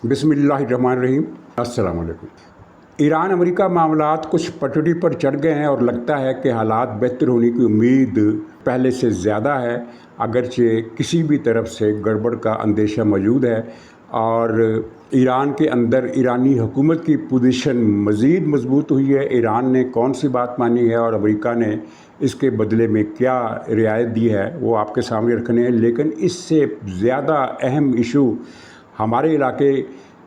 बिस्मिल्लाहिर्रहमानिर्रहीम। अस्सलाम वालेकुम। ईरान अमेरिका मामलात कुछ पटड़ी पर चढ़ गए हैं और लगता है कि हालात बेहतर होने की उम्मीद पहले से ज़्यादा है, अगरचे किसी भी तरफ से गड़बड़ का अंदेशा मौजूद है और ईरान के अंदर ईरानी हुकूमत की पोजीशन मज़ीद मजबूत हुई है। ईरान ने कौन सी बात मानी है और अमेरिका ने इसके बदले में क्या रियायत दी है वो आपके सामने रखने हैं, लेकिन इससे ज़्यादा अहम इशू हमारे इलाके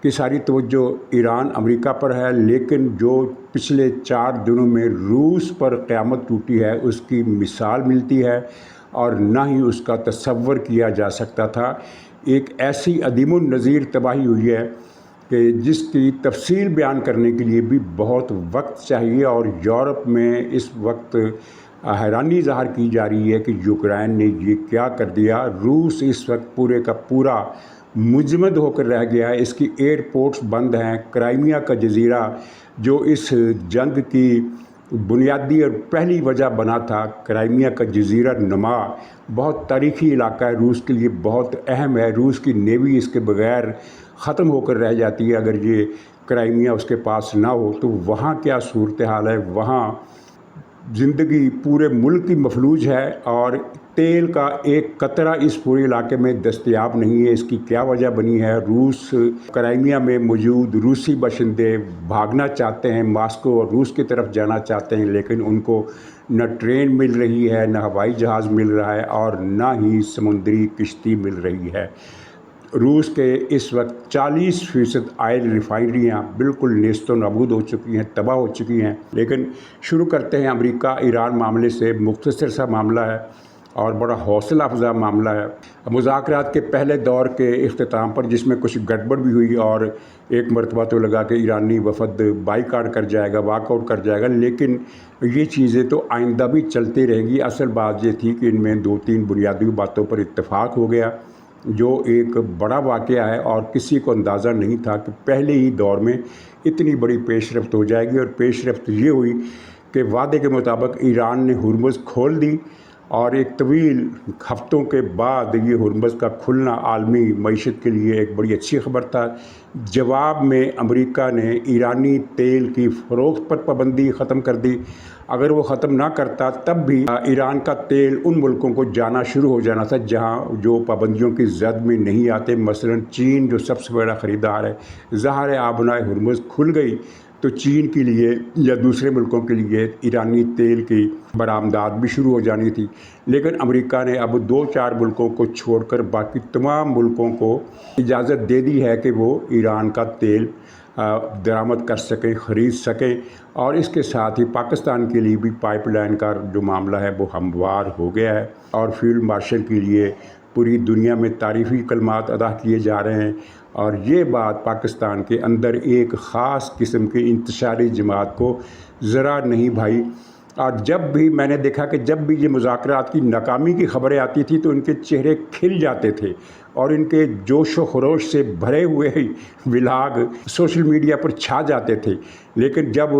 की सारी तवज्जो ईरान अमेरिका पर है। लेकिन जो पिछले 4 दिनों में रूस पर क़यामत टूटी है उसकी मिसाल मिलती है और ना ही उसका तसव्वुर किया जा सकता था। एक ऐसी अदीमुन नज़ीर तबाही हुई है कि जिसकी तफसील बयान करने के लिए भी बहुत वक्त चाहिए और यूरोप में इस वक्त हैरानी ज़ाहिर की जा रही है कि यूक्रेन ने ये क्या कर दिया। रूस इस वक्त पूरे का पूरा मुजमद होकर रह गया है, इसकी एयरपोर्ट्स बंद हैं। क्राइमिया का जजीरा जो इस जंग की बुनियादी और पहली वजह बना था, क्राइमिया का जजीरा नुमा बहुत तारीख़ी इलाका है, रूस के लिए बहुत अहम है। रूस की नेवी इसके बग़ैर ख़त्म होकर रह जाती है अगर ये क्राइमिया उसके पास ना हो। तो वहाँ क्या सूरत हाल है, वहाँ ज़िंदगी पूरे मुल्क की मफलूज है और तेल का एक कतरा इस पूरे इलाके में दस्तयाब नहीं है। इसकी क्या वजह बनी है? रूस क्राइमिया में मौजूद रूसी बाशिंदे भागना चाहते हैं, मॉस्को और रूस की तरफ जाना चाहते हैं, लेकिन उनको न ट्रेन मिल रही है, न हवाई जहाज़ मिल रहा है और न ही समुद्री किश्ती मिल रही है। रूस के इस वक्त 40% ऑयल रिफाइनरियाँ बिल्कुल नेस्तो नाबूद हो चुकी हैं, तबाह हो चुकी हैं। लेकिन शुरू करते हैं अमेरिका ईरान मामले से। मुख्तसर सा मामला है और बड़ा हौसला अफजा मामला है। मुज़ाकरात के पहले दौर के इख्तिताम पर जिसमें कुछ गड़बड़ भी हुई और एक मरतबा तो लगा कि ईरानी वफद बाइकाट कर जाएगा, वाकआउट कर जाएगा, लेकिन ये चीज़ें तो आइंदा भी चलती रहेंगी। असल बात ये थी कि इनमें 2-3 बुनियादी बातों पर इत्तेफाक हो गया जो एक बड़ा वाक़या है और किसी को अंदाज़ा नहीं था कि पहले ही दौर में इतनी बड़ी पेशरफ्त हो जाएगी। और पेशरफ्त ये हुई कि वादे के मुताबिक ईरान ने हुर्मुज़ खोल दी और एक तवील हफ्तों के बाद ये हुर्मुज़ का खुलना आलमी मईशत के लिए एक बड़ी अच्छी खबर था। जवाब में अमेरिका ने ईरानी तेल की फ़रोख्त पर पाबंदी ख़त्म कर दी। अगर वो ख़त्म ना करता तब भी ईरान का तेल उन मुल्कों को जाना शुरू हो जाना था जहाँ जो पाबंदियों की जद में नहीं आते। मसलन चीन जो सबसे बड़ा ख़रीदार है, ज़ाहिर आबनाए हुर्मुज़ खुल गई तो चीन के लिए या दूसरे मुल्कों के लिए ईरानी तेल की बरामदात भी शुरू हो जानी थी। लेकिन अमेरिका ने अब 2-4 मुल्कों को छोड़कर बाकी तमाम मुल्कों को इजाज़त दे दी है कि वो ईरान का तेल दरामद कर सकें, ख़रीद सकें। और इसके साथ ही पाकिस्तान के लिए भी पाइपलाइन का जो मामला है वो हमवार हो गया है और फील्ड मार्शल के लिए पूरी दुनिया में तारीफ़ी कलमात अदा किए जा रहे हैं। और ये बात पाकिस्तान के अंदर एक ख़ास किस्म की इंतशारी जमात को ज़रा नहीं भाई। और जब भी मैंने देखा कि जब भी ये मुज़ाकरात की नाकामी की ख़बरें आती थी तो इनके चेहरे खिल जाते थे और इनके जोश व खरोश से भरे हुए विलाग सोशल मीडिया पर छा जाते थे। लेकिन जब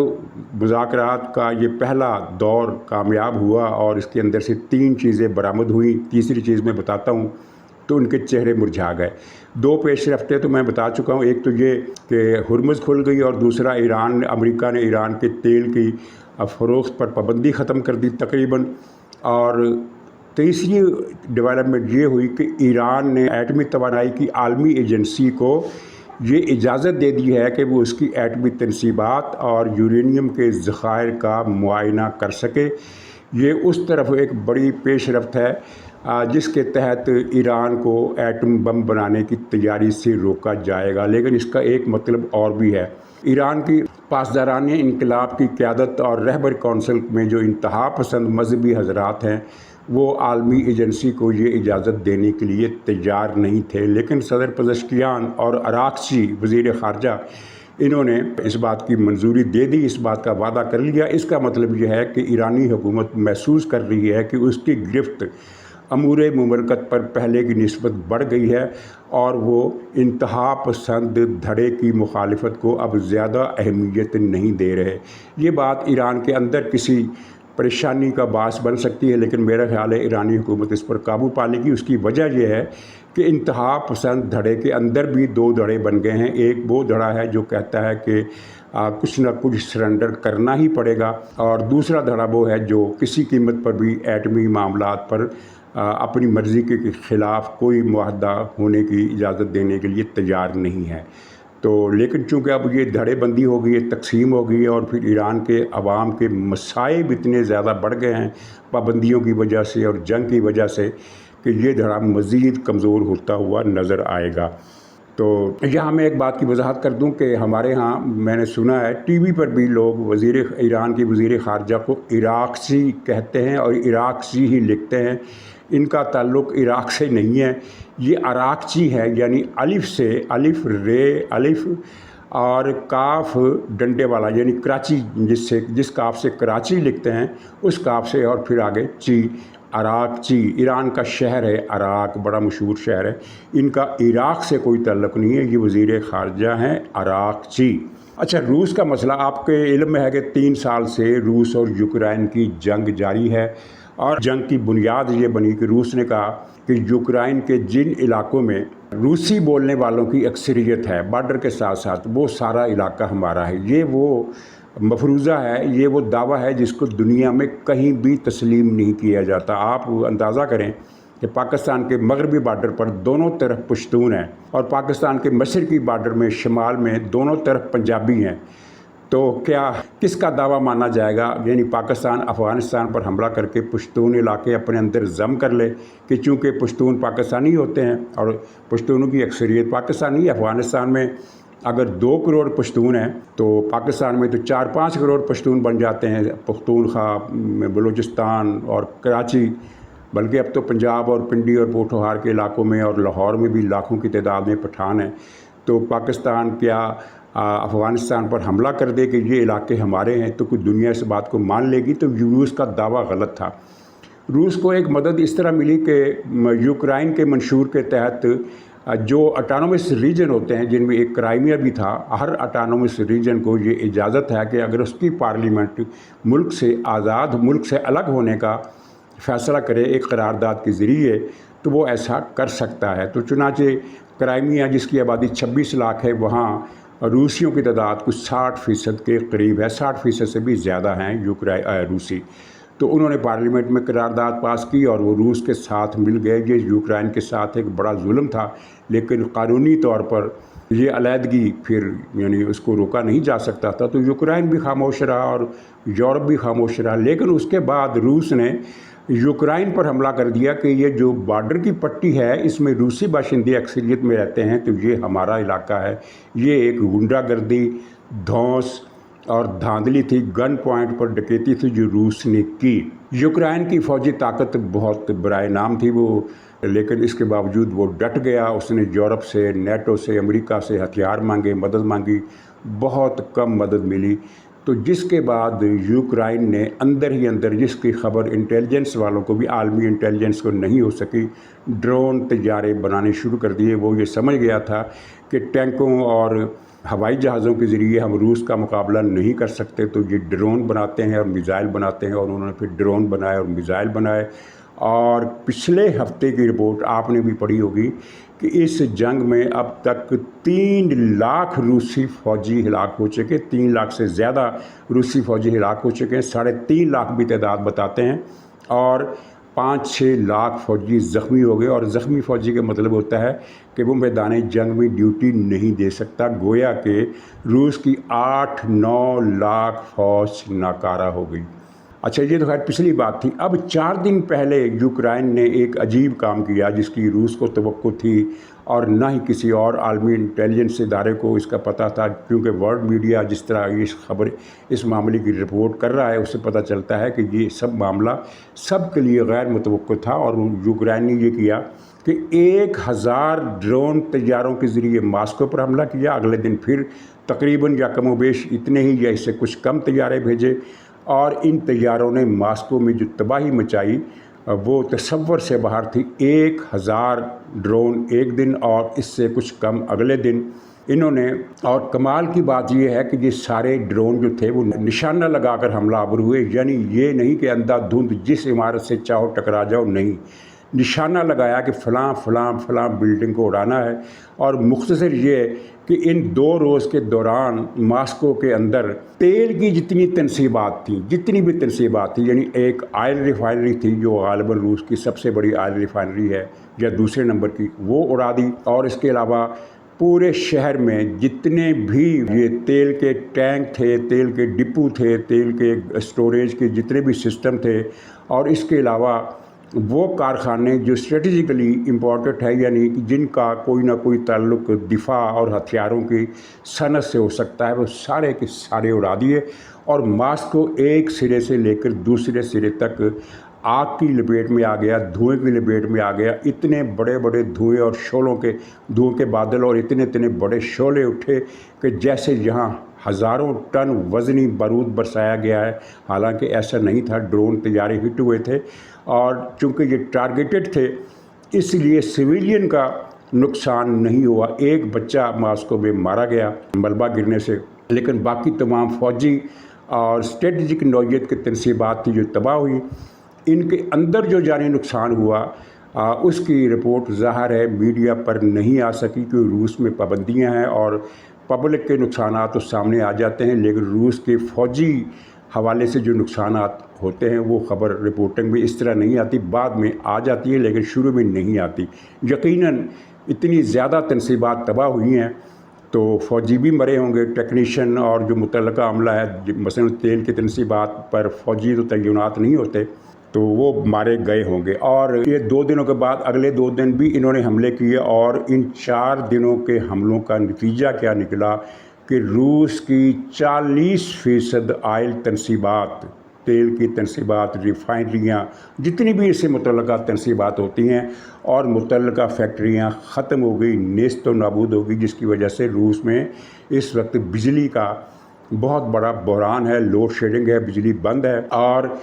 मुज़ाकरात का ये पहला दौर कामयाब हुआ और इसके अंदर से 3 चीज़ें बरामद हुई, तीसरी चीज़ मैं बताता हूँ, तो उनके चेहरे मुरझा गए। 2 पेशरफ्तें तो मैं बता चुका हूँ, एक तो ये कि हुर्मुज़ खुल गई और दूसरा अमेरिका ने ईरान के तेल की फ़रोख्त पर पाबंदी ख़त्म कर दी तकरीबन। और तीसरी डेवलपमेंट ये हुई कि ईरान ने एटमी तवानाई की आलमी एजेंसी को ये इजाज़त दे दी है कि वो उसकी एटमी तनसीबात और यूरेनियम के ज़खायर का मुआयना कर सके। ये उस तरफ एक बड़ी पेशरफ्त है जिसके तहत ईरान को एटम बम बनाने की तैयारी से रोका जाएगा। लेकिन इसका एक मतलब और भी है। ईरान की पासदारानी इनकलाब की क़यादत और रहबर कौंसिल में जो इंतहा पसंद मजहबी हजरात हैं वो आलमी एजेंसी को ये इजाज़त देने के लिए तैयार नहीं थे। लेकिन सदर पज़ेश्कियान और अराक़ची वज़ीर ख़ारजा इन्होंने इस बात की मंजूरी दे दी, इस बात का वादा कर लिया। इसका मतलब यह है कि ईरानी हुकूमत महसूस कर रही है कि उसकी गिरफ्त अमूर मुमलकत पर पहले की निस्बत बढ़ गई है और वो इंतहा पसंद धड़े की मुखालिफत को अब ज़्यादा अहमियत नहीं दे रहे। ये बात ईरान के अंदर किसी परेशानी का बास बन सकती है, लेकिन मेरा ख्याल है ईरानी हुकूमत इस पर काबू पा लेगी। उसकी वजह यह है कि इंतहा पसंद धड़े के अंदर भी दो धड़े बन गए हैं। एक वो धड़ा है जो कहता है कि कुछ ना कुछ सरेंडर करना ही पड़ेगा, और दूसरा धड़ा वो है जो किसी कीमत पर भी एटमी मामलात पर अपनी मर्ज़ी के ख़िलाफ़ कोई मुआहदा होने की इजाज़त देने के लिए तैयार नहीं है। तो लेकिन चूँकि अब ये धड़ेबंदी हो गई है, तकसीम हो गई है, और फिर ईरान के अवाम के मसाइब इतने ज़्यादा बढ़ गए हैं पाबंदियों की वजह से और जंग की वजह से कि ये धड़ा मज़ीद कमज़ोर होता हुआ नज़र आएगा। तो यहाँ मैं एक बात की वजाहत कर दूँ कि हमारे यहाँ मैंने सुना है टीवी पर भी लोग ईरान की वज़ीर ख़ारजा को इराक़ची कहते हैं और इराक़ची ही लिखते हैं। इनका ताल्लुक़ इराक़ से नहीं है, ये अराक़ची है, यानी अलिफ़ से, अलिफ़ रे अलिफ़ और काफ डंडे वाला, यानी कराची, जिस काफ से कराची लिखते हैं उस काफ से और फिर आगे ची, अराक़ची। ईरान का शहर है अराक, बड़ा मशहूर शहर है। इनका इराक़ से कोई ताल्लुक़ नहीं है, ये वज़ीर ख़ारजा हैं अराक़ची। अच्छा, रूस का मसला आपके इल्म में है कि 3 साल से रूस और यूक्रेन की जंग जारी है, और जंग की बुनियाद ये बनी कि रूस ने कहा कि यूक्रेन के जिन इलाकों में रूसी बोलने वालों की अक्सरियत है बॉर्डर के साथ साथ, वो सारा इलाका हमारा है। ये वो मफरूज़ा है, ये वो दावा है जिसको दुनिया में कहीं भी तस्लीम नहीं किया जाता। आप अंदाज़ा करें कि पाकिस्तान के मगरबी बॉर्डर पर दोनों तरफ पश्तून हैं, और पाकिस्तान के मशरक़ी बॉर्डर में शमाल में दोनों तरफ पंजाबी हैं। तो क्या किसका दावा माना जाएगा, यानी पाकिस्तान अफ़गानिस्तान पर हमला करके पश्तून इलाके अपने अंदर जम कर ले कि चूँकि पश्तून पाकिस्तानी होते हैं और पश्तूनों की अक्सरियत पाकिस्तानी है। अफ़गानिस्तान में अगर 2 करोड़ पश्तून हैं तो पाकिस्तान में तो 4-5 करोड़ पश्तून बन जाते हैं। पख्तूनख्वा, बलूचिस्तान और कराची, बल्कि अब तो पंजाब और पिंडी और पोठोहार के इलाकों में और लाहौर में भी लाखों की तादाद में पठान हैं। तो पाकिस्तान क्या अफ़गानिस्तान पर हमला कर दे कि ये इलाके हमारे हैं, तो कुछ दुनिया इस बात को मान लेगी? तो रूस का दावा गलत था। रूस को एक मदद इस तरह मिली कि यूक्रेन के मंशूर के तहत जो ऑटोनोमस रीजन होते हैं, जिनमें एक क्राइमिया भी था, हर ऑटोनोमस रीजन को ये इजाज़त है कि अगर उसकी पार्लियामेंट मुल्क से आज़ाद, मुल्क से अलग होने का फ़ैसला करे एक करारदाद के ज़रिए, तो वो ऐसा कर सकता है। तो चुनांचे क्राइमिया, जिसकी आबादी 26 लाख है, वहाँ रूसियों की तादाद कुछ 60% के करीब है, 60% से भी ज़्यादा हैं रूसी। तो उन्होंने पार्लियामेंट में करारदाद पास की और वो रूस के साथ मिल गए। ये यूक्रेन के साथ एक बड़ा जुल्म था, लेकिन कानूनी तौर पर ये अलहदगी फिर यानी उसको रोका नहीं जा सकता था। तो यूक्रेन भी खामोश रहा और यूरोप भी खामोश रहा। लेकिन उसके बाद रूस ने यूक्रेन पर हमला कर दिया कि ये जो बॉर्डर की पट्टी है इसमें रूसी बाशिंदे अक्सरियत में रहते हैं, तो ये हमारा इलाका है। ये एक गुंडागर्दी, धौंस और धांधली थी, गन पॉइंट पर डकैती थी जो रूस ने की। यूक्रेन की फ़ौजी ताकत बहुत बराए नाम थी वो, लेकिन इसके बावजूद वो डट गया। उसने यूरोप से, नेटो से, अमेरिका से हथियार मांगे, मदद मांगी, बहुत कम मदद मिली। तो जिसके बाद यूक्रेन ने अंदर ही अंदर, जिसकी खबर इंटेलिजेंस वालों को भी, आलमी इंटेलिजेंस को नहीं हो सकी, ड्रोन तैयारे बनाने शुरू कर दिए। वो ये समझ गया था कि टैंकों और हवाई जहाज़ों के ज़रिए हम रूस का मुकाबला नहीं कर सकते, तो ये ड्रोन बनाते हैं और मिज़ाइल बनाते हैं। और उन्होंने फिर ड्रोन बनाए और मिज़ाइल बनाए। और पिछले हफ्ते की रिपोर्ट आपने भी पढ़ी होगी कि इस जंग में अब तक 3 लाख रूसी फ़ौजी हिलाक हो चुके, 3 लाख से ज़्यादा रूसी फ़ौजी हिलाक हो चुके हैं। 3.5 लाख भी तादाद बताते हैं, और 5-6 लाख फ़ौजी ज़ख्मी हो गए। और ज़ख्मी फ़ौजी का मतलब होता है कि वो मैदान जंग में ड्यूटी नहीं दे सकता। गोया कि रूस की 8-9 लाख फ़ौज नाकारा हो गई। अच्छा, ये तो खैर पिछली बात थी। अब 4 दिन पहले यूक्रेन ने एक अजीब काम किया जिसकी रूस को तवक्को थी और ना ही किसी और आलमी इंटेलिजेंस इदारे को इसका पता था, क्योंकि वर्ल्ड मीडिया जिस तरह इस मामले की रिपोर्ट कर रहा है उससे पता चलता है कि ये सब मामला सब के लिए गैर मुतवक्को था। और यूक्रेन ने ये किया कि 1000 ड्रोन तैयारों के ज़रिए मॉस्को पर हमला किया। अगले दिन फिर तकरीबन या कमोबेश इतने ही या इससे कुछ कम तैयारे भेजे, और इन तैयारों ने मॉस्को में जो तबाही मचाई वो तसव्वुर से बाहर थी। 1000 ड्रोन एक दिन और इससे कुछ कम अगले दिन। इन्होंने, और कमाल की बात ये है कि ये सारे ड्रोन जो थे वो निशाना लगाकर हमलावर हुए, यानी ये नहीं कि अंधाधुंध जिस इमारत से चाहो टकरा जाओ, नहीं, निशाना लगाया कि फ़लाँ फ़लाँ फ़लाँ बिल्डिंग को उड़ाना है। और मुख्तसर ये कि इन 2 रोज़ के दौरान मॉस्को के अंदर तेल की जितनी तनसीबात थी, जितनी भी तनसीबात थी, यानी एक ऑयल रिफाइनरी थी जो गालिबन रूस की सबसे बड़ी ऑयल रिफाइनरी है या दूसरे नंबर की, वो उड़ा दी। और इसके अलावा पूरे शहर में जितने भी ये तेल के टैंक थे, तेल के डिपो थे, तेल के स्टोरेज के जितने भी सिस्टम थे, और इसके अलावा वो कारखाने जो स्ट्रेटजिकली इम्पॉर्टेंट है, यानी कि जिनका कोई ना कोई ताल्लुक दिफा और हथियारों की सनत से हो सकता है, वो सारे के सारे उड़ा दिए। और मॉस्को एक सिरे से लेकर दूसरे सिरे तक आग की लपेट में आ गया, धुएं की लपेट में आ गया। इतने बड़े बड़े धुएं और धुएं के बादल और इतने इतने बड़े शोले उठे कि जैसे यहाँ हज़ारों टन वज़नी बारूद बरसाया गया है। हालांकि ऐसा नहीं था, ड्रोन तैयारे हिट हुए थे, और चूँकि ये टारगेटेड थे इसलिए सिविलियन का नुकसान नहीं हुआ। एक बच्चा मॉस्को में मारा गया मलबा गिरने से, लेकिन बाकी तमाम फ़ौजी और स्ट्रेटजिक नौइयत की तनसीबात थी जो तबाह हुई। इनके अंदर जो जानी नुकसान हुआ उसकी रिपोर्ट ज़ाहिर है मीडिया पर नहीं आ सकी, क्योंकि रूस में पाबंदियाँ हैं और पब्लिक के नुकसान तो सामने आ जाते हैं, लेकिन रूस के फ़ौजी हवाले से जो नुकसान होते हैं वो ख़बर रिपोर्टिंग में इस तरह नहीं आती, बाद में आ जाती है, लेकिन शुरू में नहीं आती। यकीनन इतनी ज़्यादा तनसीबात तबाह हुई हैं तो फ़ौजी भी मरे होंगे, टेक्नीशियन और जो मुतल्लका अमला है, मसलन तेल की तनसीबात पर फ़ौजी तो तैनात नहीं होते, तो वो मारे गए होंगे। और ये 2 दिनों के बाद अगले 2 दिन भी इन्होंने हमले किए, और इन 4 दिनों के हमलों का नतीजा क्या निकला कि रूस की 40% ऑयल तनसीबात, तेल की तनसीबात, रिफाइनरियाँ, जितनी भी इससे मुतल्लका तनसीबात होती हैं और मुतल्लका फैक्ट्रियाँ ख़त्म हो गई, नेस्त व नाबूद हो गई, जिसकी वजह से रूस में इस वक्त बिजली का बहुत बड़ा बहरान है, लोड शेडिंग है, बिजली बंद है। और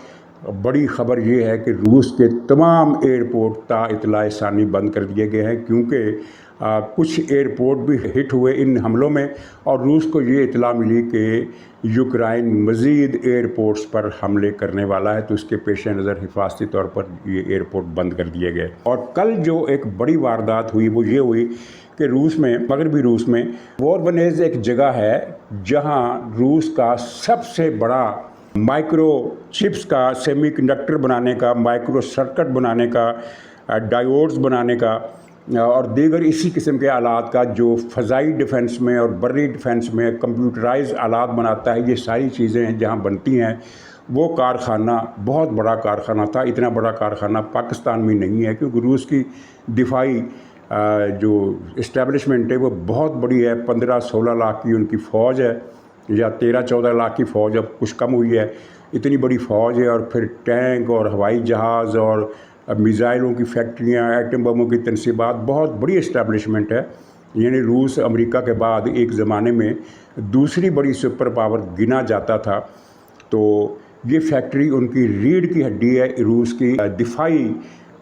बड़ी ख़बर ये है कि रूस के तमाम एयरपोर्ट ता इत्तला सानी बंद कर दिए गए हैं, क्योंकि कुछ एयरपोर्ट भी हिट हुए इन हमलों में, और रूस को ये इत्तला मिली कि यूक्रेन मज़ीद एयरपोर्ट्स पर हमले करने वाला है, तो उसके पेश नज़र हिफाजती तौर पर ये एयरपोर्ट बंद कर दिए गए। और कल जो एक बड़ी वारदात हुई वो ये हुई कि रूस में, मगरबी रूस में वोरवनेज़ एक जगह है जहाँ रूस का सबसे बड़ा माइक्रो चिप्स का, सेमीकंडक्टर बनाने का, माइक्रो सर्किट बनाने का, डायोड्स बनाने का और दीगर इसी किस्म के आलात का जो फ़ज़ाई डिफेंस में और बर्री डिफेंस में कंप्यूटराइज आलात बनाता है, ये सारी चीज़ें हैं जहाँ बनती हैं। वो कारखाना बहुत बड़ा कारखाना था। इतना बड़ा कारखाना पाकिस्तान में नहीं है, क्योंकि रूस की दिफाई जो इस्टेब्लिशमेंट है वो बहुत बड़ी है। 15-16 लाख की उनकी फ़ौज है, या 13-14 लाख की फ़ौज, अब कुछ कम हुई है। इतनी बड़ी फ़ौज है, और फिर टैंक और हवाई जहाज़ और मिज़ाइलों की फैक्ट्रियाँ, एटम बमों की तनसीबात, बहुत बड़ी इस्टेब्लिशमेंट है। यानी रूस अमेरिका के बाद एक ज़माने में दूसरी बड़ी सुपर पावर गिना जाता था। तो ये फैक्ट्री उनकी रीढ़ की हड्डी है। रूस की दिफाई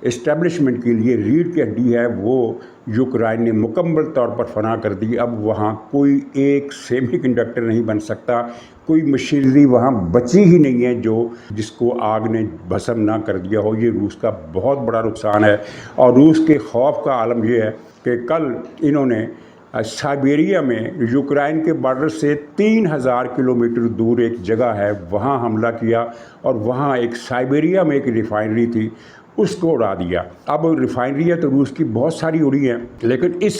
इस्टेब्लिशमेंट के लिए रीढ़ की हड्डी है, वो यूक्रेन ने मुकम्मल तौर पर फना कर दी। अब वहाँ कोई एक सेमी कंडक्टर नहीं बन सकता, कोई मशीनरी वहाँ बची ही नहीं है जिसको आग ने भस्म ना कर दिया हो। ये रूस का बहुत बड़ा नुकसान है। और रूस के खौफ का आलम यह है कि कल इन्होंने साइबेरिया में यूक्रेन के बॉर्डर से 3000 किलोमीटर दूर एक जगह है, वहाँ हमला किया, और वहाँ एक साइबेरिया में एक रिफाइनरी थी, उसको उड़ा दिया। अब रिफाइनरियाँ तो रूस की बहुत सारी उड़ी हैं, लेकिन इस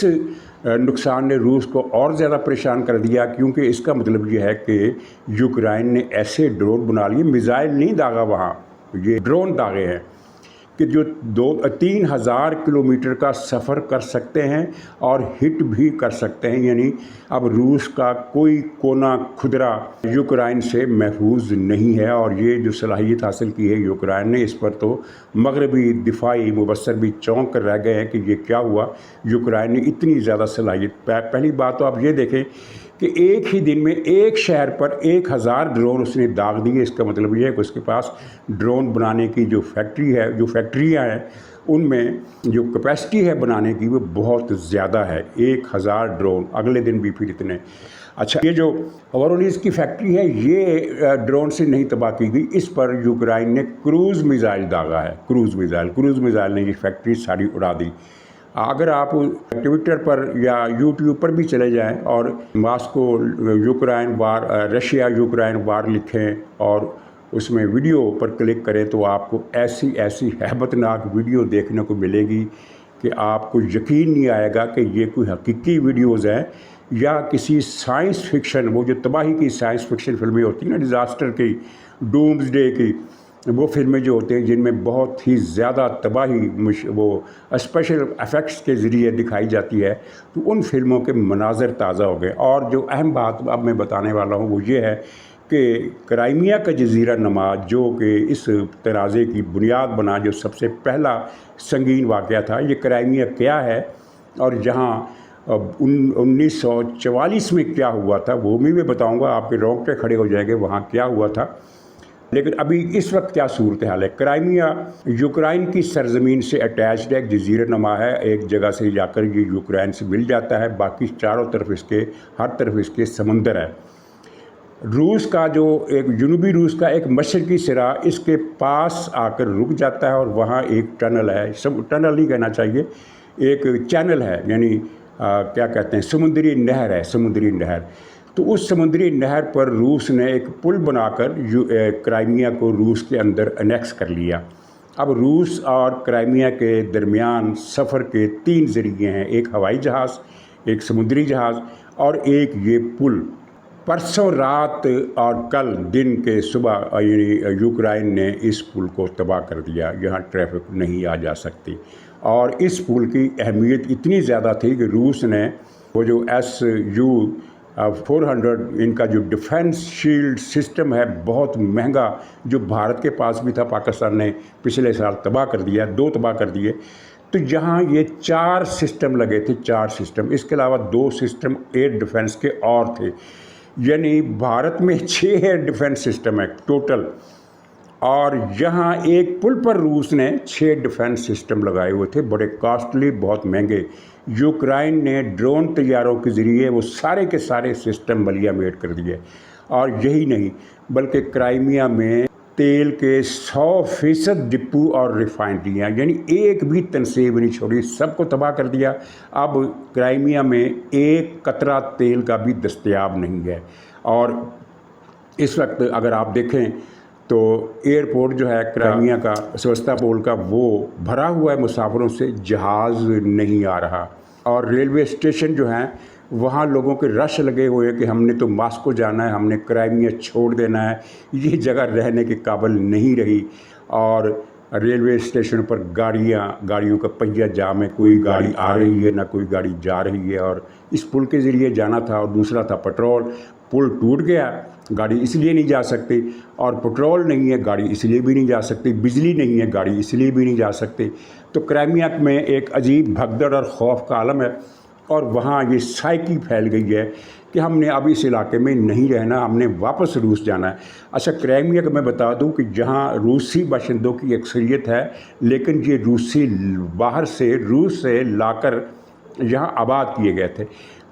नुकसान ने रूस को और ज़्यादा परेशान कर दिया, क्योंकि इसका मतलब ये है कि यूक्रेन ने ऐसे ड्रोन बना लिए, मिज़ाइल नहीं दागा वहाँ, ये ड्रोन दागे हैं कि जो 3,000 किलोमीटर का सफ़र कर सकते हैं और हिट भी कर सकते हैं। यानी अब रूस का कोई कोना खुदरा यूक्रेन से महफूज नहीं है, और ये जो सलाहियत हासिल की है यूक्रेन ने, इस पर तो मगरबी दिफाई मुबसर भी चौंक कर रह गए हैं कि ये क्या हुआ, यूक्रेन ने इतनी ज़्यादा सलाहियत। पहली बात तो आप ये देखें कि एक ही दिन में एक शहर पर 1000 ड्रोन उसने दाग दिए। इसका मतलब ये है कि उसके पास ड्रोन बनाने की जो फैक्ट्रियाँ हैं उनमें जो कैपेसिटी है बनाने की वो बहुत ज़्यादा है, 1000 ड्रोन, अगले दिन भी फिर इतने। अच्छा, ये जो वोरोनिज की फैक्ट्री है ये ड्रोन से नहीं तबाह की गई, इस पर यूक्रेन ने क्रूज़ मिज़ाइल दागा है, क्रूज़ मिज़ाइल ने ये फैक्ट्री सारी उड़ा दी। अगर आप ट्विटर पर या यूट्यूब पर भी चले जाएं और मॉस्को यूक्रेन वार, रशिया यूक्रेन वार लिखें और उसमें वीडियो पर क्लिक करें तो आपको ऐसी ऐसी हैबतनाक वीडियो देखने को मिलेगी कि आपको यकीन नहीं आएगा कि ये कोई हकीकी वीडियोज़ हैं या किसी साइंस फिक्शन, वो जो तबाही की साइंस फिक्शन फिल्में होती हैं ना, डिज़ास्टर की, डूम्सडे की, वो फिल्में जो होते हैं जिनमें बहुत ही ज़्यादा तबाही वो स्पेशल इफ़ेक्ट्स के ज़रिए दिखाई जाती है, तो उन फिल्मों के मनाज़र ताज़ा हो गए। और जो अहम बात अब मैं बताने वाला हूँ वो ये है कि क्राइमिया का जज़ीरा नुमा जो कि इस तनाज़े की बुनियाद बना, जो सबसे पहला संगीन वाक़या था, ये क्राइमिया क्या है और जहाँ 1944 में क्या हुआ था वो भी मैं बताऊँगा, आपके रोंगटे खड़े हो जाएंगे वहाँ क्या हुआ था। लेकिन अभी इस वक्त क्या सूरत हाल है। क्राइमिया यूक्रेन की सरजमीन से अटैच्ड है, एक जज़ीरा नुमा है, एक जगह से जाकर ये यूक्रेन से मिल जाता है, बाकी चारों तरफ इसके, हर तरफ इसके समंदर है। रूस का जो एक जनूबी रूस का एक मशरकी सिरा इसके पास आकर रुक जाता है और वहाँ एक टनल है, टनल नहीं कहना चाहिए, एक चैनल है, यानी क्या कहते हैं, समुद्री नहर है, समुद्री नहर। तो उस समुद्री नहर पर रूस ने एक पुल बनाकर क्राइमिया को रूस के अंदर अनेक्स कर लिया। अब रूस और क्राइमिया के दरमियान सफ़र के 3 ज़रिए हैं, एक हवाई जहाज़, एक समुद्री जहाज़ और एक ये पुल। परसों रात और कल दिन के सुबह यूक्रेन ने इस पुल को तबाह कर दिया, यहाँ ट्रैफिक नहीं आ जा सकती। और इस पुल की अहमियत इतनी ज़्यादा थी कि रूस ने वो जो SU-400 इनका जो डिफेंस शील्ड सिस्टम है, बहुत महंगा, जो भारत के पास भी था, पाकिस्तान ने पिछले साल तबाह कर दिया, 2 तबाह कर दिए। तो जहाँ ये 4 सिस्टम लगे थे, 4 सिस्टम, इसके अलावा 2 सिस्टम एयर डिफेंस के और थे, यानी भारत में 6 एयर डिफेंस सिस्टम है टोटल। और यहाँ एक पुल पर रूस ने 6 डिफेंस सिस्टम लगाए हुए थे, बड़े कॉस्टली, बहुत महंगे। यूक्रेन ने ड्रोन तैयारों के ज़रिए वो सारे के सारे सिस्टम मलियामेट कर दिए। और यही नहीं बल्कि क्राइमिया में तेल के 100% डिपो और रिफाइनरियाँ, यानी एक भी तनसीब नहीं छोड़ी, सबको तबाह कर दिया। अब क्राइमिया में एक कतरा तेल का भी दस्तयाब नहीं है। और इस वक्त अगर आप देखें तो एयरपोर्ट जो है क्राइमिया का, सेवास्तोपोल का, वो भरा हुआ है मुसाफिरों से, जहाज़ नहीं आ रहा। और रेलवे स्टेशन जो हैं वहाँ लोगों के रश लगे हुए हैं कि हमने तो मॉस्को जाना है, हमने क्राइमिया छोड़ देना है, ये जगह रहने के काबिल नहीं रही। और रेलवे स्टेशन पर गाड़ियों का पहिया जाम है, कोई गाड़ी आ रही है ना कोई गाड़ी जा रही है। और इस पुल के ज़रिए जाना था और दूसरा था पेट्रोल, पुल टूट गया, गाड़ी इसलिए नहीं जा सकती, और पेट्रोल नहीं है, गाड़ी इसलिए भी नहीं जा सकती, बिजली नहीं है, गाड़ी इसलिए भी नहीं जा सकती। तो क्राइमिया में एक अजीब भगदड़ और खौफ का आलम है। और वहाँ ये साइकी फैल गई है कि हमने अब इस इलाके में नहीं रहना, हमने वापस रूस जाना है। अच्छा, क्राइमिया का मैं बता दूं कि जहाँ रूसी बाशिंदों की अक्सरियत है, लेकिन ये रूसी बाहर से, रूस से लाकर यहाँ आबाद किए गए थे।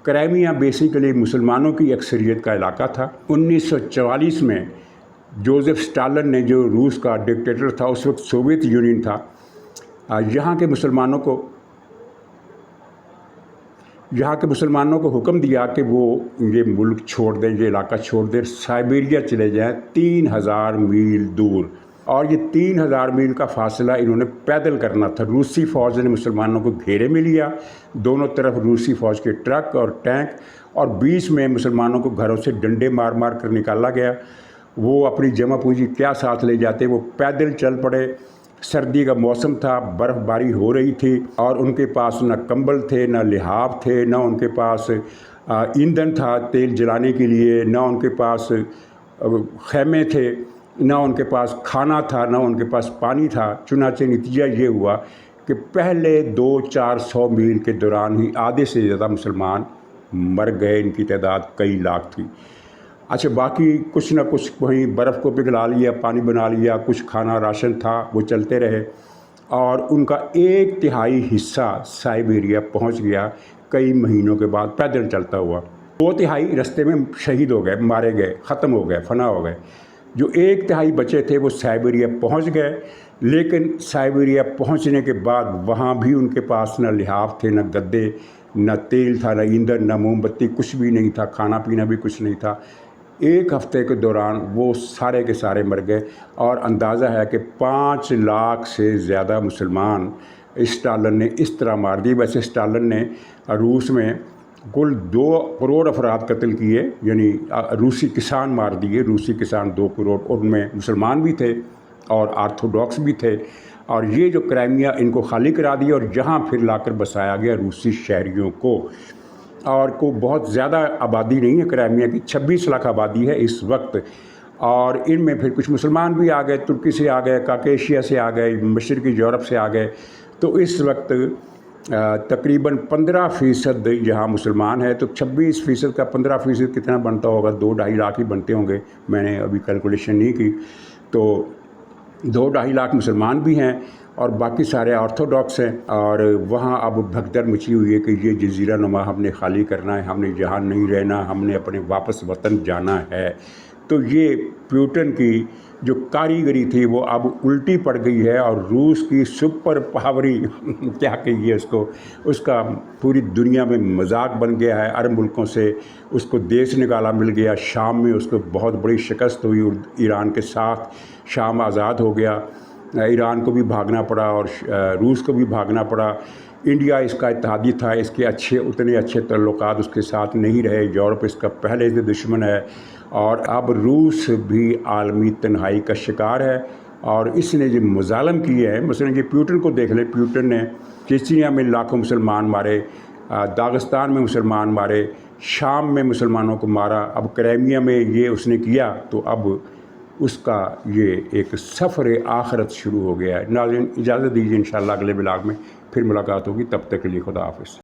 क्राइमिया बेसिकली मुसलमानों की अक्सरियत का इलाका था। 1944 में जोसेफ स्टालिन ने, जो रूस का डिक्टेटर था, उस वक्त सोवियत यूनियन था, यहाँ के मुसलमानों को हुक्म दिया कि वो ये मुल्क छोड़ दें, ये इलाका छोड़ दें, साइबेरिया चले जाएं, 3000 मील दूर। और ये 3000 मील का फासला इन्होंने पैदल करना था। रूसी फ़ौज ने मुसलमानों को घेरे में लिया, दोनों तरफ रूसी फ़ौज के ट्रक और टैंक, और बीच में मुसलमानों को घरों से डंडे मार मार कर निकाला गया। वो अपनी जमा पूंजी क्या साथ ले जाते, वो पैदल चल पड़े। सर्दी का मौसम था, बर्फ़बारी हो रही थी, और उनके पास ना कंबल थे, ना लिहाफ थे, ना उनके पास ईंधन था तेल जलाने के लिए, ना उनके पास खैमे थे, ना उनके पास खाना था, ना उनके पास पानी था। चुनाचे नतीजा ये हुआ कि पहले 200-400 मील के दौरान ही आधे से ज़्यादा मुसलमान मर गए, इनकी तादाद कई लाख थी। अच्छा, बाकी कुछ ना कुछ वहीं बर्फ़ को पिघला लिया, पानी बना लिया, कुछ खाना राशन था, वो चलते रहे। اور ان کا 1/3 حصہ سائبیریا پہنچ گیا کئی مہینوں کے بعد پیدل چلتا ہوا۔ 2/3 رستے میں شہید ہو گئے، مارے گئے، ختم ہو گئے، فنا ہو گئے۔ جو 1/3 بچے تھے وہ سائبیریا پہنچ گئے، لیکن سائبیریا پہنچنے کے بعد وہاں بھی ان کے پاس نہ لحاف تھے، نہ گدے، نہ تیل تھا، نہ ایندھن، نہ موم بتی، کچھ بھی نہیں تھا، کھانا پینا بھی کچھ نہیں تھا۔ 1 ہفتے کے دوران وہ سارے کے سارے مر گئے، اور اندازہ ہے کہ 5 لاکھ سے زیادہ مسلمان اسٹالن نے اس طرح مار دی۔ ویسے اسٹالن نے روس میں کل 2 کروڑ افراد قتل کیے، یعنی روسی کسان مار دیے، روسی کسان 2 کروڑ، ان میں مسلمان بھی تھے اور آرتھوڈاکس بھی تھے۔ اور یہ جو کرائمیا ان کو خالی کرا دیا، اور جہاں پھر لا کر بسایا گیا روسی شہریوں کو، اور کو بہت زیادہ آبادی نہیں ہے کرائمیا کی، 26 لاکھ آبادی ہے اس وقت، اور ان میں پھر کچھ مسلمان بھی آ گئے، ترکی سے آ گئے، کاکیشیا سے آ گئے، مشرقی یورپ سے آ گئے۔ تو اس وقت تقریباً 15% جہاں مسلمان ہے، تو 26% کا 15% کتنا بنتا ہوگا؟ 2-2.5 لاکھ ہی بنتے ہوں گے، میں نے ابھی کیلکولیشن نہیں کی۔ تو 2-2.5 لاکھ مسلمان بھی ہیں اور باقی سارے آرتھوڈاکس ہیں، اور وہاں اب بھگدڑ مچی ہوئی ہے کہ یہ جزیرہ نما ہم نے خالی کرنا ہے، ہم نے جہاں نہیں رہنا، ہم نے اپنے واپس وطن جانا ہے۔ تو یہ پیوٹن کی جو کاریگری تھی وہ اب الٹی پڑ گئی ہے، اور روس کی سپر پاوری کیا کہیے اس کا پوری دنیا میں مذاق بن گیا ہے۔ عرب ملکوں سے اس کو دیس نکالا مل گیا، شام میں اس کو بہت بڑی شکست ہوئی، ایران کے ساتھ شام آزاد ہو گیا، ایران کو بھی بھاگنا پڑا اور روس کو بھی بھاگنا پڑا۔ انڈیا اس کا اتحادی تھا، اس کے اتنے اچھے تعلقات اس کے ساتھ نہیں رہے، یورپ اس کا پہلے سے دشمن ہے، اور اب روس بھی عالمی تنہائی کا شکار ہے۔ اور اس نے جو مظالم کیے ہیں، مثلا یہ پیوٹن کو دیکھ لیں، پیوٹن نے چیچنیا میں لاکھوں مسلمان مارے، داغستان میں مسلمان مارے، شام میں مسلمانوں کو مارا، اب کرائمیا میں یہ اس نے کیا، تو اب اس کا یہ ایک سفر آخرت شروع ہو گیا ہے۔ ناظرین اجازت دیجیے، انشاءاللہ اگلے بلاگ میں پھر ملاقات ہوگی، تب تک کے لیے خدا حافظ۔